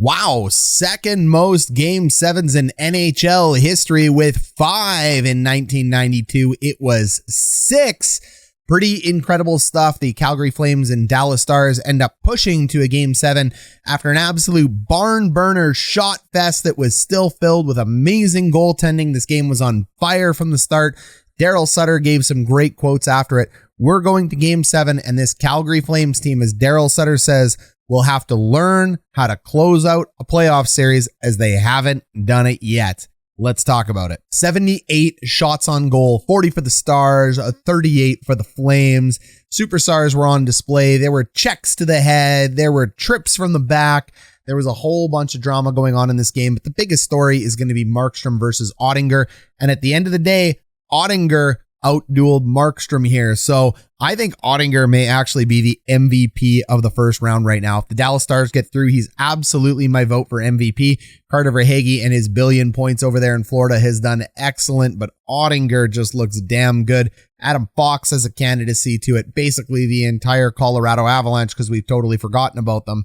Wow, second most Game 7s in NHL history with 5 in 1992. It was 6. Pretty incredible stuff. The Calgary Flames and Dallas Stars end up pushing to a Game 7 after an absolute barn burner shot fest that was still filled with amazing goaltending. This game was on fire from the start. Daryl Sutter gave some great quotes after it. We're going to Game 7, and this Calgary Flames team, as Daryl Sutter says, will have to learn how to close out a playoff series as they haven't done it yet. Let's talk about it. 78 shots on goal, 40 for the Stars, 38 for the Flames. Superstars were on display. There were checks to the head. There were trips from the back. There was a whole bunch of drama going on in this game, but the biggest story is going to be Markstrom versus Oettinger. And at the end of the day, Oettinger outdueled Markstrom here. So I think Oettinger may actually be the MVP of the first round right now. If the Dallas Stars get through, he's absolutely my vote for MVP. Carter Verhaeghe and his billion points over there in Florida has done excellent, but Oettinger just looks damn good. Adam Fox has a candidacy to it. Basically the entire Colorado Avalanche, because we've totally forgotten about them.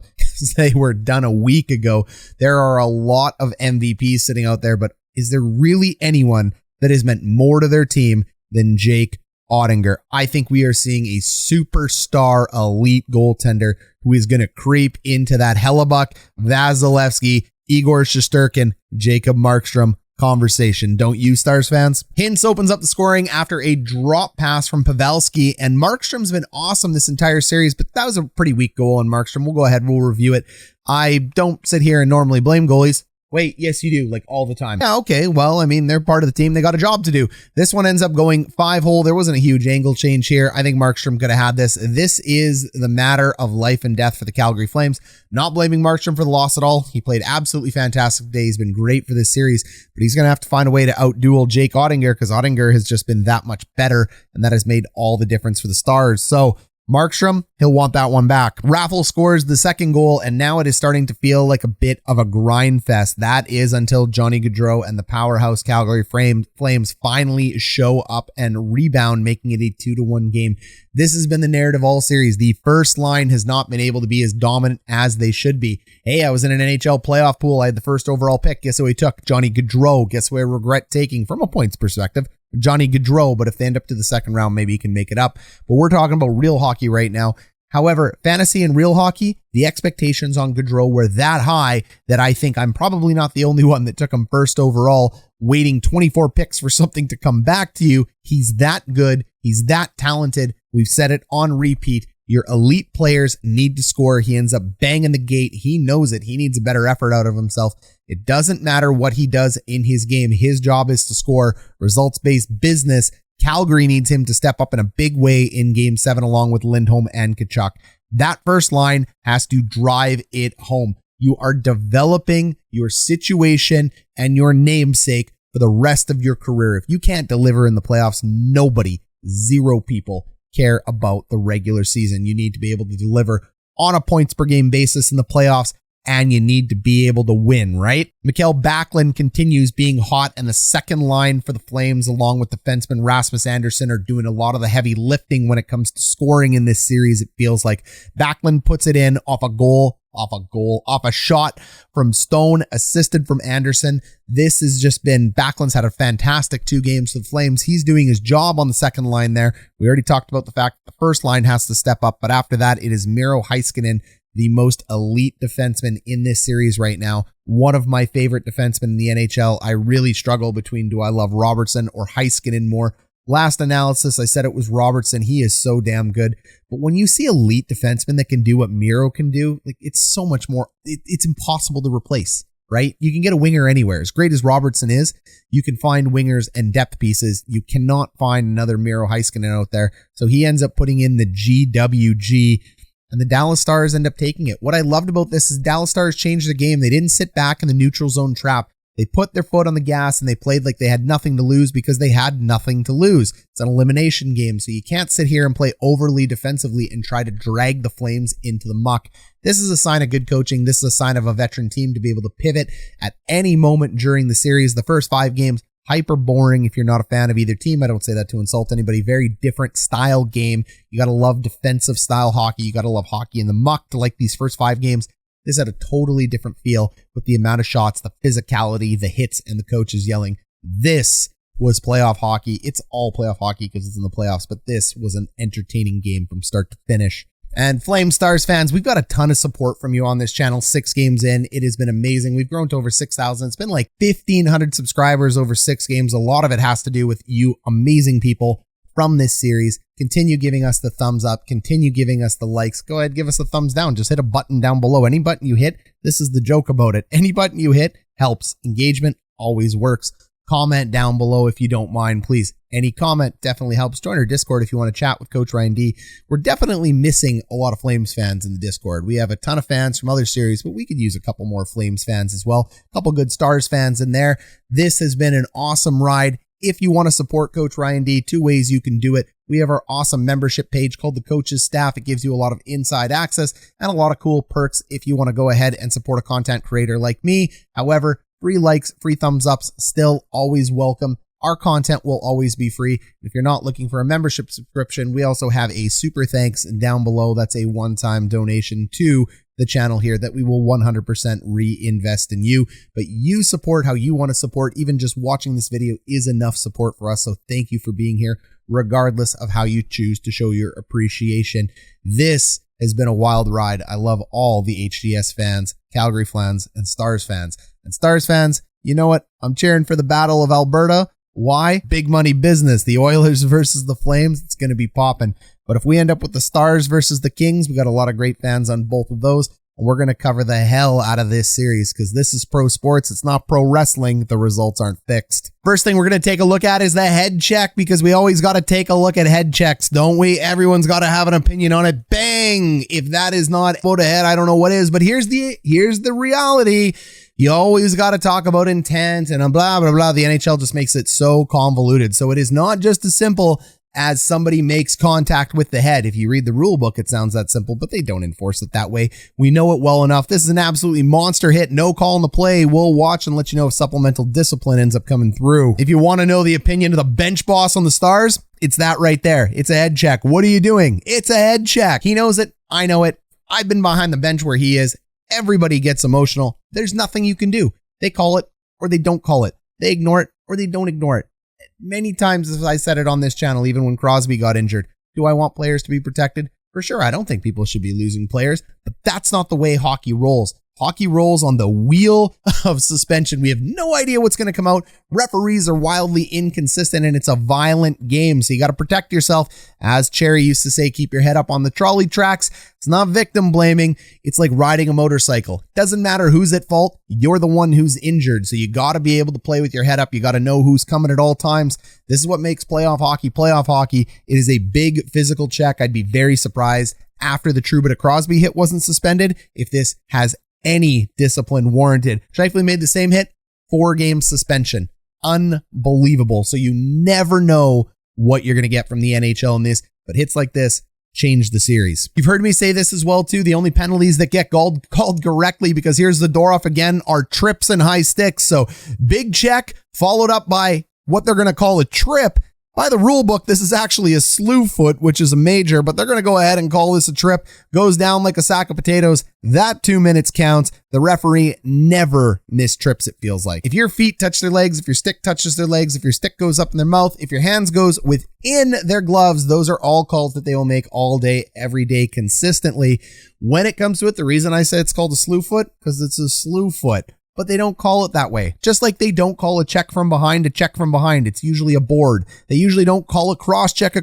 They were done a week ago. There are a lot of MVPs sitting out there, but is there really anyone that has meant more to their team than Jake Oettinger? I think we are seeing a superstar elite goaltender who is going to creep into that Hellebuck, Vasilevsky, Igor Shesterkin, Jacob Markstrom conversation. Don't you, Stars fans? Hintz opens up the scoring after a drop pass from Pavelski, and Markstrom's been awesome this entire series, but that was a pretty weak goal on Markstrom. We'll go ahead and we'll review it. I don't sit here and normally blame goalies. Wait, yes, you do, like all the time. Yeah, okay, well, I mean, they're part of the team. They got a job to do. This one ends up going 5-hole. There wasn't a huge angle change here. I think Markstrom could have had this. This is the matter of life and death for the Calgary Flames. Not blaming Markstrom for the loss at all. He played absolutely fantastic today. He's been great for this series, but he's going to have to find a way to outduel Jake Oettinger because Oettinger has just been that much better, and that has made all the difference for the Stars. So Markstrom, he'll want that one back. Raffl scores the second goal, and now it is starting to feel like a bit of a grind fest. That is until Johnny Gaudreau and the powerhouse Calgary Flames finally show up and rebound, making it a 2-1 game. This has been the narrative all series. The first line has not been able to be as dominant as they should be. Hey, I was in an NHL playoff pool. I had the first overall pick. Guess who I took? Johnny Gaudreau. Guess who I regret taking from a points perspective? Johnny Gaudreau, but if they end up to the second round, maybe he can make it up. But we're talking about real hockey right now. However, fantasy and real hockey, the expectations on Gaudreau were that high that I think I'm probably not the only one that took him first overall, waiting 24 picks for something to come back to you. He's that good. He's that talented. We've said it on repeat. Your elite players need to score. He ends up banging the gate. He knows it. He needs a better effort out of himself. It doesn't matter what he does in his game. His job is to score. Results-based business. Calgary needs him to step up in a big way in Game 7 along with Lindholm and Tkachuk. That first line has to drive it home. You are developing your situation and your namesake for the rest of your career. If you can't deliver in the playoffs, nobody, zero people care about the regular season. You need to be able to deliver on a points per game basis in the playoffs, and you need to be able to win, right? Mikhail Backlund continues being hot, and the second line for the Flames, along with defenseman Rasmus Andersson, are doing a lot of the heavy lifting when it comes to scoring in this series. It feels like Backlund puts it in off a shot from Stone, assisted from Andersson. This has just been, Backlund's had a fantastic 2 games for the Flames. He's doing his job on the second line there. We already talked about the fact that the first line has to step up, but after that, it is Miro Heiskanen, the most elite defenseman in this series right now. One of my favorite defensemen in the NHL. I really struggle between, do I love Robertson or Heiskanen more? Last analysis, I said it was Robertson. He is so damn good. But when you see elite defensemen that can do what Miro can do, like, it's so much more, it's impossible to replace, right? You can get a winger anywhere. As great as Robertson is, you can find wingers and depth pieces. You cannot find another Miro Heiskanen out there. So he ends up putting in the GWG, and the Dallas Stars end up taking it. What I loved about this is Dallas Stars changed the game. They didn't sit back in the neutral zone trap. They put their foot on the gas and they played like they had nothing to lose because they had nothing to lose. It's an elimination game, so you can't sit here and play overly defensively and try to drag the Flames into the muck. This is a sign of good coaching. This is a sign of a veteran team to be able to pivot at any moment during the series. The first 5 games, hyper boring if you're not a fan of either team. I don't say that to insult anybody. Very different style game. You got to love defensive style hockey. You got to love hockey in the muck to like these first 5 games. This had a totally different feel with the amount of shots, the physicality, the hits, and the coaches yelling. This was playoff hockey. It's all playoff hockey because it's in the playoffs, but this was an entertaining game from start to finish. And Flame Stars fans, we've got a ton of support from you on this channel. 6 games in, it has been amazing. We've grown to over 6,000. It's been like 1,500 subscribers over 6 games. A lot of it has to do with you amazing people from this series. Continue giving us the thumbs up. Continue giving us the likes. Go ahead, give us a thumbs down. Just hit a button down below. Any button you hit, this is the joke about it. Any button you hit helps. Engagement always works. Comment down below if you don't mind, please. Any comment definitely helps. Join our Discord if you want to chat with Coach Ryan D. We're definitely missing a lot of Flames fans in the Discord. We have a ton of fans from other series, but we could use a couple more Flames fans as well. A couple good Stars fans in there. This has been an awesome ride. If you want to support Coach Ryan D, 2 ways you can do it. We have our awesome membership page called the Coach's Staff. It gives you a lot of inside access and a lot of cool perks if you want to go ahead and support a content creator like me. However, free likes, free thumbs ups, still always welcome. Our content will always be free. If you're not looking for a membership subscription, we also have a super thanks down below. That's a one-time donation to the channel here that we will 100% reinvest in you. But you support how you want to support. Even just watching this video is enough support for us. So thank you for being here, regardless of how you choose to show your appreciation. This has been a wild ride. I love all the HDS fans, Calgary fans, and Stars fans. And Stars fans, you know what? I'm cheering for the Battle of Alberta. Why? Big money business. The Oilers versus the Flames. It's going to be popping. But if we end up with the Stars versus the Kings, we got a lot of great fans on both of those. And we're going to cover the hell out of this series because this is pro sports. It's not pro wrestling. The results aren't fixed. First thing we're going to take a look at is the head check because we always got to take a look at head checks, don't we? Everyone's got to have an opinion on it. Bang! If that is not vote ahead, I don't know what is. But here's the reality. You always got to talk about intent and blah, blah, blah. The NHL just makes it so convoluted. So it is not just as simple as somebody makes contact with the head. If you read the rule book, it sounds that simple, but they don't enforce it that way. We know it well enough. This is an absolutely monster hit. No call in the play. We'll watch and let you know if supplemental discipline ends up coming through. If you want to know the opinion of the bench boss on the Stars, it's that right there. It's a head check. What are you doing? It's a head check. He knows it. I know it. I've been behind the bench where he is. Everybody gets emotional. There's nothing you can do. They call it or they don't call it. They ignore it or they don't ignore it. Many times, as I said it on this channel, even when Crosby got injured, do I want players to be protected? For sure. I don't think people should be losing players, but that's not the way hockey rolls. Hockey rolls on the wheel of suspension. We have no idea what's going to come out. Referees are wildly inconsistent and it's a violent game. So you got to protect yourself. As Cherry used to say, keep your head up on the trolley tracks. It's not victim blaming. It's like riding a motorcycle. Doesn't matter who's at fault. You're the one who's injured. So you got to be able to play with your head up. You got to know who's coming at all times. This is what makes playoff hockey playoff hockey. It is a big physical check. I'd be very surprised after the Trouba Crosby hit wasn't suspended if this has any discipline warranted. Scheifele made the same hit, 4-game suspension. Unbelievable. So you never know what you're going to get from the NHL in this, but hits like this change the series. You've heard me say this as well too. The only penalties that get called correctly, because here's the door off again, are trips and high sticks. So big check followed up by what they're going to call a trip. By the rule book, this is actually a slew foot, which is a major, but they're going to go ahead and call this a trip. Goes down like a sack of potatoes. That 2 minutes counts. The referee never mistrips, it feels like. If your feet touch their legs, if your stick touches their legs, if your stick goes up in their mouth, if your hands goes within their gloves, those are all calls that they will make all day, every day, consistently. When it comes to it, the reason I say it's called a slew foot, because it's a slew foot. But they don't call it that way. Just like they don't call a check from behind a check from behind. It's usually a board. They usually don't call a cross check.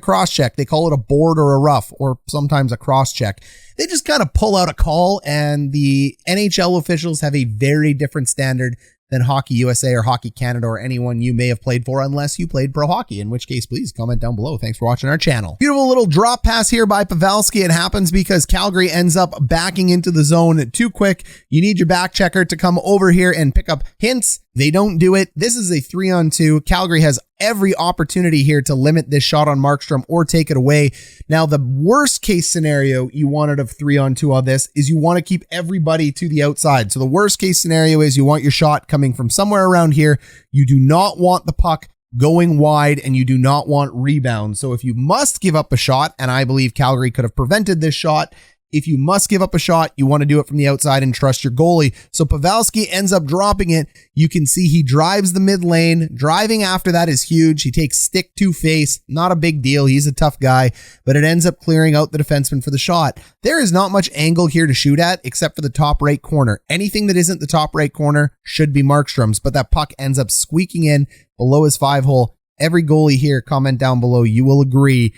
They call it a board or a rough, or sometimes a cross check. They just kind of pull out a call, and the NHL officials have a very different standard than Hockey USA or Hockey Canada or anyone you may have played for, unless you played pro hockey, in which case, please comment down below. Thanks for watching our channel. Beautiful little drop pass here by Pavelski. It happens because Calgary ends up backing into the zone too quick. You need your back checker to come over here and pick up Hintz. They don't do it. This is a 3-on-2. Calgary has every opportunity here to limit this shot on Markstrom or take it away. Now, the worst case scenario you wanted of 3-on-2 on this is you want to keep everybody to the outside. So the worst case scenario is you want your shot coming from somewhere around here. You do not want the puck going wide, and you do not want rebounds. So if you must give up a shot, and I believe Calgary could have prevented this shot, If you must give up a shot, you want to do it from the outside and trust your goalie. So Pavelski ends up dropping it. You can see he drives the mid lane. Driving after that is huge. He takes stick to face. Not a big deal. He's a tough guy, but it ends up clearing out the defenseman for the shot. There is not much angle here to shoot at except for the top right corner. Anything that isn't the top right corner should be Markstrom's, but that puck ends up squeaking in below his 5-hole. Every goalie here, comment down below. You will agree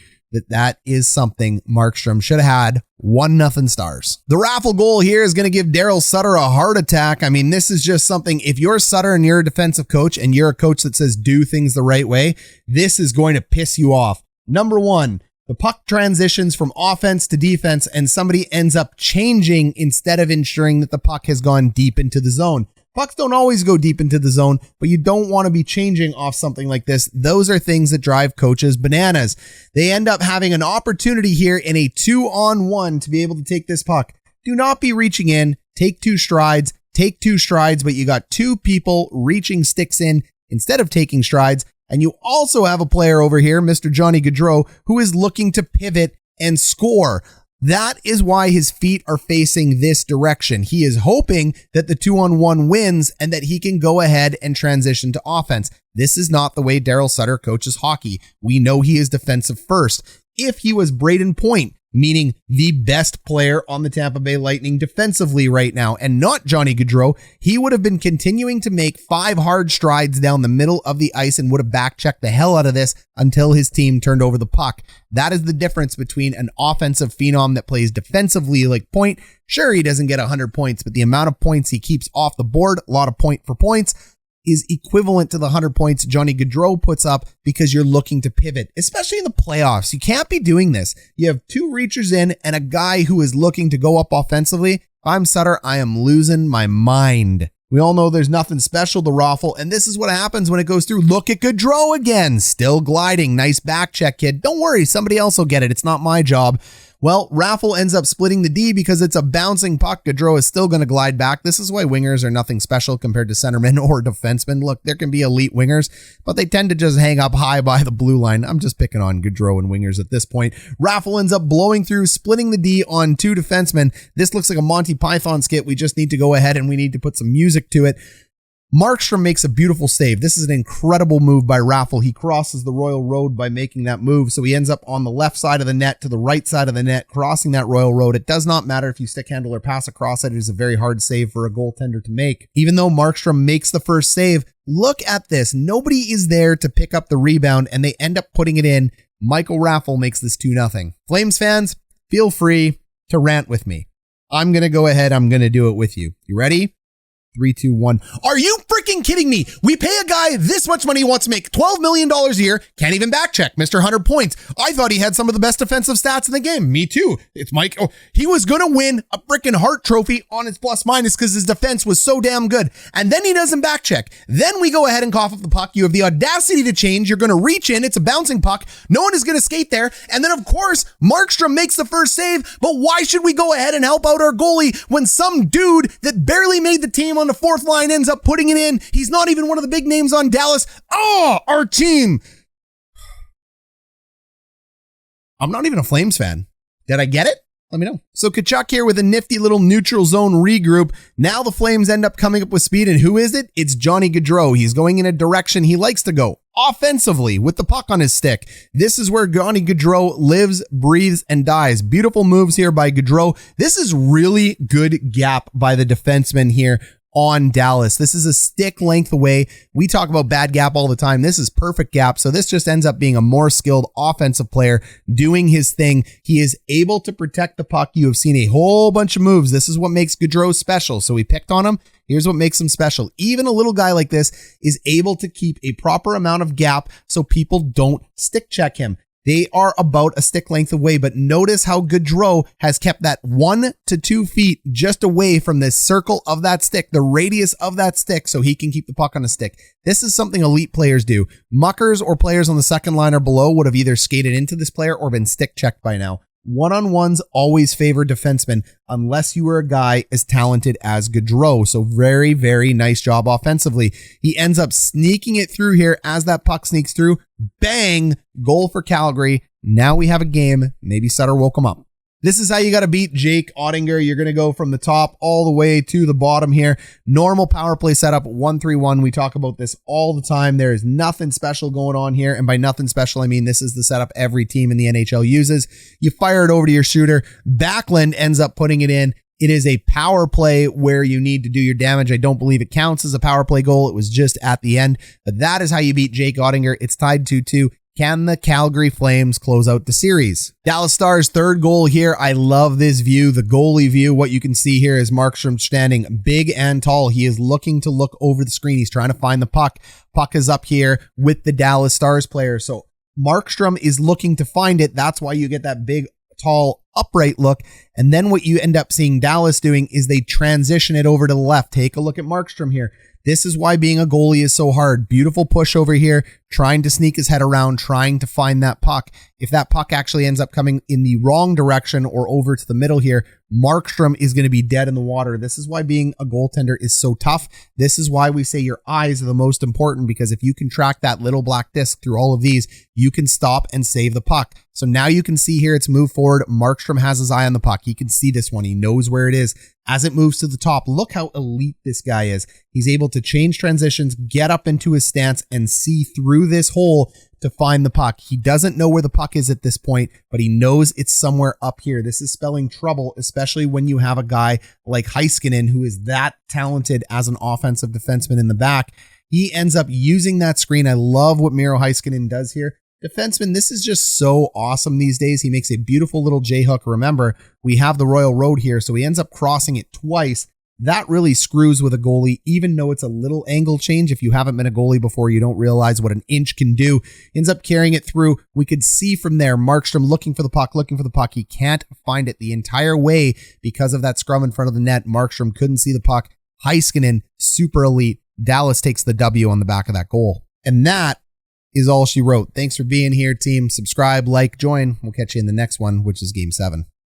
that is something Markstrom should have had. 1-0 Stars. The raffle goal here is going to give Daryl Sutter a heart attack. I mean, this is just something, if you're Sutter and you're a defensive coach and you're a coach that says do things the right way, this is going to piss you off. Number one, the puck transitions from offense to defense and somebody ends up changing instead of ensuring that the puck has gone deep into the zone. Pucks don't always go deep into the zone, but you don't want to be changing off something like this. Those are things that drive coaches bananas. They end up having an opportunity here in a 2-on-1 to be able to take this puck. Do not be reaching in. Take two strides, but you got two people reaching sticks in instead of taking strides. And you also have a player over here, Mr. Johnny Gaudreau, who is looking to pivot and score. That is why his feet are facing this direction. He is hoping that the 2-on-1 wins and that he can go ahead and transition to offense. This is not the way Daryl Sutter coaches hockey. We know he is defensive first. If he was Braden Point, meaning the best player on the Tampa Bay Lightning defensively right now, and not Johnny Gaudreau, he would have been continuing to make 5 hard strides down the middle of the ice and would have back-checked the hell out of this until his team turned over the puck. That is the difference between an offensive phenom that plays defensively like Point. Sure, he doesn't get 100 points, but the amount of points he keeps off the board, a lot of point for points, is equivalent to the 100 points Johnny Gaudreau puts up because you're looking to pivot, especially in the playoffs. You can't be doing this. You have 2 reachers in and a guy who is looking to go up offensively. If I'm Sutter, I am losing my mind. We all know there's nothing special to raffle, and this is what happens when it goes through. Look at Gaudreau again, still gliding. Nice back check, kid. Don't worry, somebody else will get it. It's not my job. Well, raffle ends up splitting the D because it's a bouncing puck. Gaudreau is still going to glide back. This is why wingers are nothing special compared to centermen or defensemen. Look, there can be elite wingers, but they tend to just hang up high by the blue line. I'm just picking on Gaudreau and wingers at this point. Raffle ends up blowing through, splitting the D on 2 defensemen. This looks like a Monty Python skit. We just need to go ahead and we need to put some music to it. Markstrom makes a beautiful save. This is an incredible move by Raffle. He crosses the Royal Road by making that move. So he ends up on the left side of the net to the right side of the net, crossing that Royal Road. It does not matter if you stick handle or pass across it. It is a very hard save for a goaltender to make. Even though Markstrom makes the first save, look at this. Nobody is there to pick up the rebound and they end up putting it in. Michael Raffle makes this 2-0. Flames fans, feel free to rant with me. I'm going to go ahead. I'm going to do it with you. You ready? 3, 2, 1. Are you freaking kidding me? We pay a guy this much money, he wants to make $12 million a year, can't even back check, Mr. 100 points. I thought he had some of the best defensive stats in the game. Me too. It's Mike. Oh, he was going to win a freaking Hart trophy on his plus minus because his defense was so damn good. And then he doesn't back check. Then we go ahead and cough up the puck. You have the audacity to change. You're going to reach in. It's a bouncing puck. No one is going to skate there. And then of course, Markstrom makes the first save. But why should we go ahead and help out our goalie when some dude that barely made the team on the 4th line ends up putting it in? He's not even one of the big names on Dallas. Oh, our team. I'm not even a Flames fan. Did I get it? Let me know. So Tkachuk here with a nifty little neutral zone regroup. Now the Flames end up coming up with speed. And who is it? It's Johnny Gaudreau. He's going in a direction he likes to go. Offensively with the puck on his stick. This is where Johnny Gaudreau lives, breathes, and dies. Beautiful moves here by Gaudreau. This is really good gap by the defenseman here on Dallas. This is a stick length away. We talk about bad gap all the time. This is perfect gap. So this just ends up being a more skilled offensive player doing his thing. He is able to protect the puck. You have seen a whole bunch of moves. This is what makes Gaudreau special. So we picked on him. Here's what makes him special. Even a little guy like this is able to keep a proper amount of gap so people don't stick check him. They are about a stick length away, but notice how Gaudreau has kept that 1 to 2 feet just away from the circle of that stick, the radius of that stick, so he can keep the puck on a stick. This is something elite players do. Muckers or players on the second line or below would have either skated into this player or been stick checked by now. One-on-ones always favor defensemen unless you are a guy as talented as Gaudreau. So very, very nice job offensively. He ends up sneaking it through here as that puck sneaks through. Bang! Goal for Calgary. Now we have a game. Maybe Sutter woke him up. This is how you got to beat Jake Oettinger. You're going to go from the top all the way to the bottom here. Normal power play setup, 1-3-1. We talk about this all the time. There is nothing special going on here. And by nothing special, I mean this is the setup every team in the NHL uses. You fire it over to your shooter. Backlund ends up putting it in. It is a power play where you need to do your damage. I don't believe it counts as a power play goal. It was just at the end. But that is how you beat Jake Oettinger. It's tied 2-2. Can the Calgary Flames close out the series? Dallas Stars' third goal here. I love this view, the goalie view. What you can see here is Markstrom standing big and tall. He is looking to look over the screen. He's trying to find the puck. Puck is up here with the Dallas Stars player. So Markstrom is looking to find it. That's why you get that big, tall, upright look. And then what you end up seeing Dallas doing is they transition it over to the left. Take a look at Markstrom here. This is why being a goalie is so hard. Beautiful push over here, trying to sneak his head around, trying to find that puck. If that puck actually ends up coming in the wrong direction or over to the middle here, Markstrom is going to be dead in the water. This is why being a goaltender is so tough. This is why we say your eyes are the most important, because if you can track that little black disc through all of these, you can stop and save the puck. So now you can see here it's moved forward. Markstrom has his eye on the puck. He can see this one. He knows where it is. As it moves to the top, look how elite this guy is. He's able to change transitions, get up into his stance, and see through this hole to find the puck. He doesn't know where the puck is at this point, but he knows it's somewhere up here. This is spelling trouble, especially when you have a guy like Heiskanen, who is that talented as an offensive defenseman in the back. He ends up using that screen. I love what Miro Heiskanen does here. Defenseman, this is just so awesome these days. He makes a beautiful little J-hook. Remember, we have the Royal Road here, so he ends up crossing it twice. That really screws with a goalie, even though it's a little angle change. If you haven't been a goalie before, you don't realize what an inch can do. Ends up carrying it through. We could see from there, Markstrom looking for the puck. He can't find it the entire way because of that scrum in front of the net. Markstrom couldn't see the puck. Heiskanen, super elite. Dallas takes the W on the back of that goal. And that is all she wrote. Thanks for being here, team. Subscribe, like, join. We'll catch you in the next one, which is Game 7.